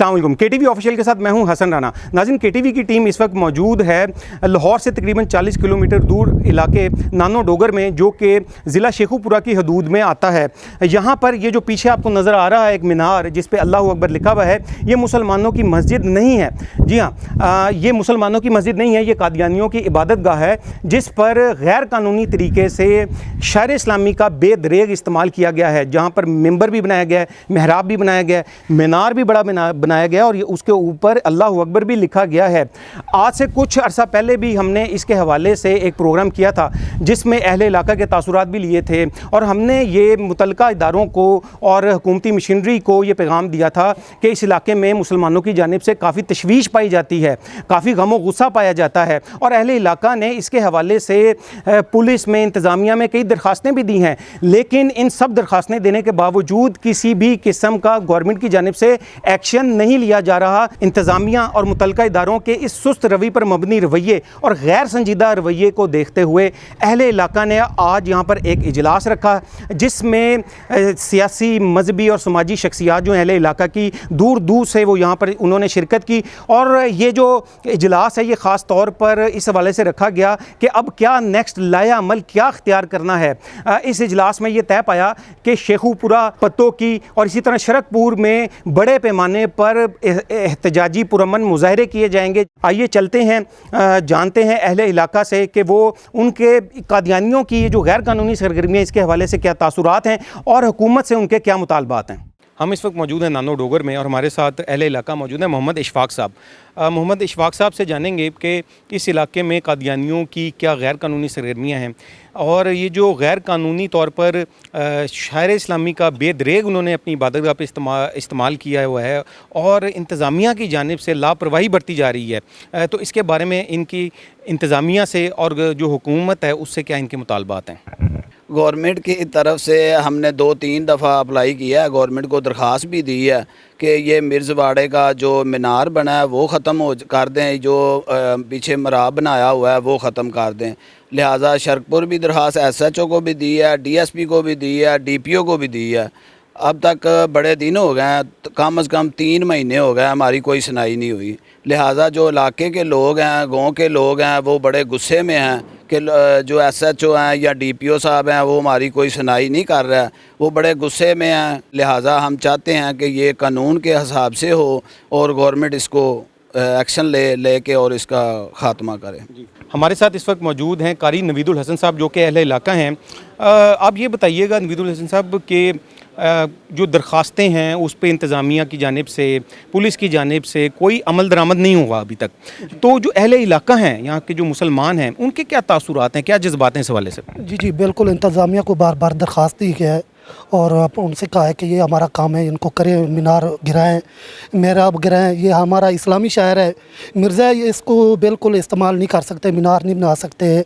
अस्सलाम वालेकुम। KTV official के साथ मैं हूं हसन राना। नाज़रीन, KTV की टीम इस वक्त मौजूद है लाहौर से तकरीबन 40 किलोमीटर दूर इलाके नानो डोगर में, जो कि ज़िला शेखुपुरा की हदूद में आता है। यहाँ पर ये जो पीछे आपको नज़र आ रहा है एक मीनार जिस पे अल्लाहु अकबर लिखा हुआ है, ये मुसलमानों की मस्जिद नहीं है। जी हाँ, ये मुसलमानों की मस्जिद नहीं है, ये कादियानियों की इबादत गाह है जिस पर गैर कानूनी तरीके से शायर इस्लामी का बेदरेग इस्तेमाल किया गया है, जहाँ पर मिंबर भी बनाया गया है, मेहराब भी बनाया गया है, मीनार भी बड़ा बनाया गया और ये उसके ऊपर अल्लाहु अकबर भी लिखा गया है। आज से कुछ अरसा पहले भी हमने इसके हवाले से एक प्रोग्राम किया था जिसमें अहले इलाका के तासुरात भी लिए थे और हमने ये मुतलका इदारों को और हुकूमती मशीनरी को ये पैगाम दिया था कि इस इलाके में मुसलमानों की जानिब से काफ़ी तशवीश पाई जाती है, काफ़ी गम व गुस्सा पाया जाता है और अहले इलाका ने इसके हवाले से पुलिस में, इंतज़ामिया में कई दरख्वास्तें भी दी हैं। लेकिन इन सब दरख्वास्तें देने के बावजूद किसी भी किस्म का गवर्नमेंट की जानिब से एक्शन नहीं लिया जा रहा। इंतज़ामिया और मुतलका इदारों के इस सुस्त रवि पर मबनी रवैये और गैर संजीदा रवैये को देखते हुए अहले इलाका ने आज यहाँ पर एक इजलास रखा जिसमें सियासी, मजहबी और समाजी शख्सियात जो अहले इलाका की दूर दूर से वो यहाँ पर उन्होंने शिरकत की। और ये जो इजलास है ये ख़ास तौर पर इस हवाले से रखा गया कि अब क्या नेक्स्ट लाया अमल क्या अख्तियार करना है। इस इजलास में ये तय पाया कि शेखुपुरा, पत्तों की और इसी तरह शरकपुर में बड़े पैमाने पर एहतजाजी पुरअमन मुजाहरे किए जाएंगे। आइए चलते हैं, जानते हैं अहले इलाका से कि वो उनके कादियानियों की जो गैर कानूनी सरगर्मियाँ इसके हवाले से क्या तासुरात हैं और हुकूमत से उनके क्या मुतालबात हैं। हम इस वक्त मौजूद हैं नानो डोगर में और हमारे साथ अहले इलाका मौजूद हैं मोहम्मद इशफाक साहब। मोहम्मद इशफाक साहब से जानेंगे कि इस इलाके में कादियानियों की क्या गैर कानूनी सरगर्मियाँ हैं और ये जो गैर कानूनी तौर पर शायर इस्लामी का बेदरेग उन्होंने अपनी इबादतगाह पे इस्तेमाल किया हुआ है और इंतज़ामिया की जानिब से लापरवाही बरती जा रही है, तो इसके बारे में इनकी इंतज़ामिया से और जो हुकूमत है उससे क्या इनके मुतालबात हैं। गवर्नमेंट की तरफ से हमने 2-3 दफ़ा अप्लाई किया है, गवर्नमेंट को दरख्वास्त भी दी है कि ये मिर्ज़वाड़े का जो मीनार बना है वो ख़त्म कर दें, जो पीछे मराब बनाया हुआ है वो ख़त्म कर दें। लिहाजा शरकपुर भी दरख्वास्त SHO को भी दी है, DSP को भी दी है, DPO को भी दी है। अब तक बड़े दिन हो गए हैं, कम से कम 3 महीने हो गए, हमारी कोई सुनाई नहीं हुई। लिहाजा जो इलाके के लोग हैं, गांव के लोग हैं, वो बड़े गुस्से में हैं कि जो SHO हैं या DPO साहब हैं वो हमारी कोई सुनाई नहीं कर रहा है, वो बड़े गुस्से में हैं। लिहाजा हम चाहते हैं कि ये कानून के हिसाब से हो और गवर्नमेंट इसको एक्शन लेके और इसका ख़ात्मा करे। हमारे साथ इस वक्त मौजूद हैं कारी नवीदुल हसन साहब जो कि अहले इलाका हैं। आप ये बताइएगा नवीदुल हसन साहब कि जो दरख्वास्तें हैं उस पे इंतज़ामिया की जानिब से, पुलिस की जानिब से कोई अमल दरामद नहीं हुआ अभी तक, तो जो अहले इलाका हैं, यहाँ के जो मुसलमान हैं, उनके क्या तासुरात हैं, क्या जज्बात हैं इस हवाले से। जी बिल्कुल, इंतज़ामिया को बार बार दरख्वास्त दी गया है और उनसे कहा है कि ये हमारा काम है, इनको करें, मीनार गिराएं, मेहराब गिराएं, ये हमारा इस्लामी शायर है मिर्ज़ा, ये इसको बिल्कुल इस्तेमाल नहीं कर सकते, मीनार नहीं बना सकते,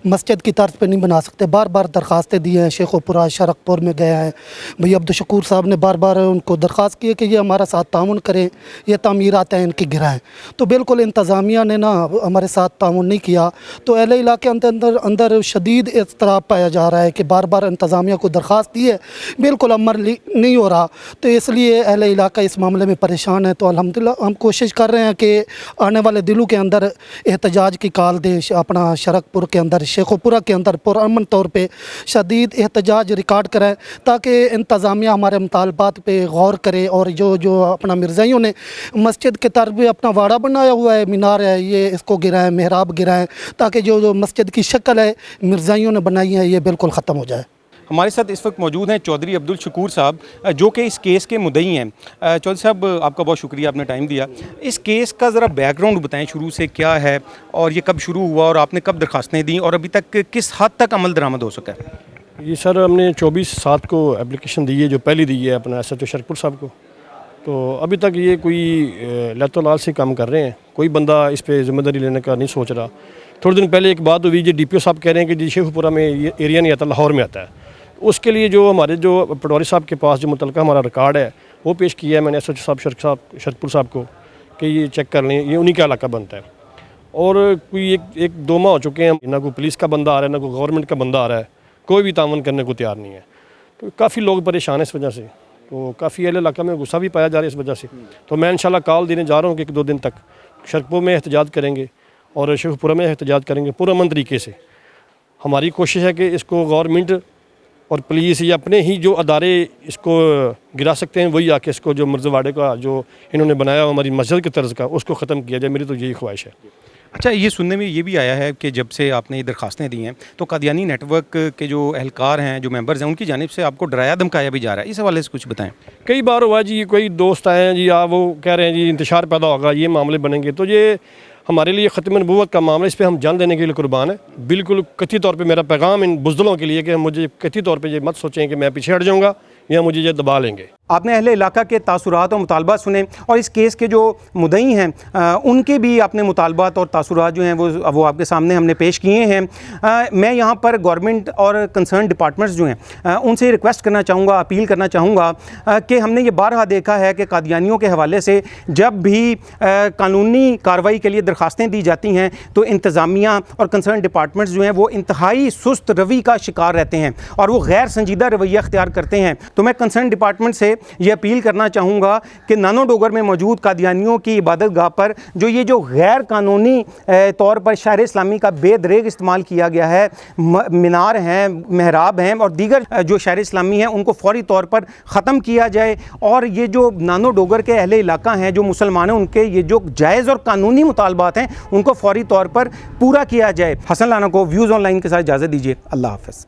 मस्जिद की तर्ज पे नहीं बना सकते। बार बार दरख्वास्तें दी हैं, शेखुपुरा, शरकपुर में गए हैं, भैया अब्दुल साहब ने बार बार उनको दरख्वास्त की है कि ये हमारा साथ ताउन करें, ये तामीरात हैं इनकी गिराएँ। तो बिल्कुल इंतज़ामिया ने ना हमारे साथ ताउन नहीं किया, तो अहले इलाके अंदर शदीद इज़्तिराब पाया जा रहा है कि बार बार इंतज़ामिया को दरख्वास्त दी है, बिल्कुल अमल नहीं हो रहा। तो इसलिए अहले इलाका इस मामले में परेशान है। तो अल्हम्दुलिल्लाह हम कोशिश कर रहे हैं कि आने वाले दिनों के अंदर एहतजाज की काल दे, अपना शरकपुर के अंदर, शेखुपुरा के अंदर पुरअमन तौर पे शदीद एहतजाज रिकॉर्ड करें ताकि इंतज़ामिया हमारे मुतालबात पे गौर करे और जो अपना मिर्ज़ाइयों ने मस्जिद के तर्ज पे अपना वाड़ा बनाया हुआ है, मीनार है, ये इसको गिराएँ, मेहराब गिराएँ, ताकि जो मस्जिद की शक्ल है मिर्ज़ाइयों ने बनाई है ये बिल्कुल ख़त्म हो जाए। हमारे साथ इस वक्त मौजूद हैं चौधरी अब्दुल शकूर साहब जो कि इस केस के मुद्दई हैं। चौधरी साहब, आपका बहुत शुक्रिया, आपने टाइम दिया। इस केस का ज़रा बैकग्राउंड बताएं, शुरू से क्या है और ये कब शुरू हुआ और आपने कब दरख्वास्तें दी और अभी तक किस हद तक अमल दरामद हो सका है। ये सर हमने 24/7 को एप्लीकेशन दी है, जो पहली दी है अपना SHO शरकपुर साहब को, तो अभी तक ये कोई लैतोलाल से काम कर रहे हैं, कोई बंदा इस पर ज़िम्मेदारी लेने का नहीं सोच रहा। थोड़े दिन पहले एक बात हुई, जो DPO साहब कह रहे हैं कि जी शेखुपुरा में ये एरिया नहीं आता, लाहौर में आता है। उसके लिए जो हमारे जो पटवारी साहब के पास जो मुतलका हमारा रिकॉर्ड है वो पेश किया है मैंने SHO साहब शरकपुर साहब को कि ये चेक कर लें, ये उन्हीं का इलाका बनता है। और कोई एक 2 माह हो चुके हैं, ना कोई पुलिस का बंदा आ रहा है, ना कोई गवर्नमेंट का बंदा आ रहा है, कोई भी तावन करने को तैयार नहीं है। तो काफ़ी लोग परेशान हैं इस वजह से تو کافی اہل علاقہ میں غصہ بھی پایا جا رہا ہے اس وجہ سے. تو میں انشاءاللہ کال دینے جا رہا ہوں کہ 1-2 دن تک شرکپور میں احتجاج کریں گے اور شیخو پورہ میں احتجاج کریں گے پرامن طریقے سے. ہماری کوشش ہے کہ اس کو گورنمنٹ اور پولیس یا اپنے ہی جو ادارے اس کو گرا سکتے ہیں وہی آ کے اس کو جو مرز واڑے کا جو انہوں نے بنایا ہماری مسجد کی طرز کا اس کو ختم کیا جائے. میری تو یہی خواہش ہے. اچھا، یہ سننے میں یہ بھی آیا ہے کہ جب سے آپ نے یہ درخواستیں دی ہیں تو قادیانی نیٹ ورک کے جو اہلکار ہیں، جو ممبرز ہیں، ان کی جانب سے آپ کو ڈرایا دھمکایا بھی جا رہا ہے. اس حوالے سے کچھ بتائیں. کئی بار ہوا جی، کوئی دوست آئے ہیں جی، وہ کہہ رہے ہیں جی انتشار پیدا ہوگا، یہ معاملے بنیں گے. تو یہ ہمارے لیے ختم نبوت کا معاملہ، اس پہ ہم جان دینے کے لیے قربان ہیں. بالکل قطعی طور پہ میرا پیغام ان بزدلوں کے لیے کہ مجھے قطعی طور پہ یہ مت سوچیں کہ میں پیچھے ہٹ جاؤں گا یا مجھے یہ دبا لیں گے. آپ نے اہل علاقہ کے تاثرات اور مطالبات سنے اور اس کیس کے جو مدعی ہیں ان کے بھی آپ نے مطالبات اور تاثرات جو ہیں وہ آپ کے سامنے ہم نے پیش کیے ہیں. میں یہاں پر گورنمنٹ اور کنسرن ڈپارٹمنٹس جو ہیں ان سے ریکویسٹ کرنا چاہوں گا، اپیل کرنا چاہوں گا کہ ہم نے یہ بارہا دیکھا ہے کہ قادیانیوں کے حوالے سے جب بھی قانونی کارروائی کے لیے درخواستیں دی جاتی ہیں تو انتظامیہ اور کنسرن ڈپارٹمنٹس جو ہیں وہ انتہائی سست روی کا شکار رہتے ہیں اور وہ غیر سنجیدہ رویہ اختیار کرتے ہیں. تو میں کنسرن ڈپارٹمنٹ سے یہ اپیل کرنا چاہوں گا کہ نانو ڈوگر میں موجود قادیانیوں کی عبادت گاہ پر جو غیر قانونی طور پر شہر اسلامی کا بے دریغ استعمال کیا گیا ہے، مینار ہیں، محراب ہیں اور دیگر جو شہر اسلامی ہیں، ان کو فوری طور پر ختم کیا جائے. اور یہ جو نانو ڈوگر کے اہل علاقہ ہیں جو مسلمان ہیں، ان کے یہ جو جائز اور قانونی مطالبات ہیں ان کو فوری طور پر پورا کیا جائے. حسن لانا کو ویوز آن لائن کے ساتھ اجازت دیجیے. اللہ حافظ.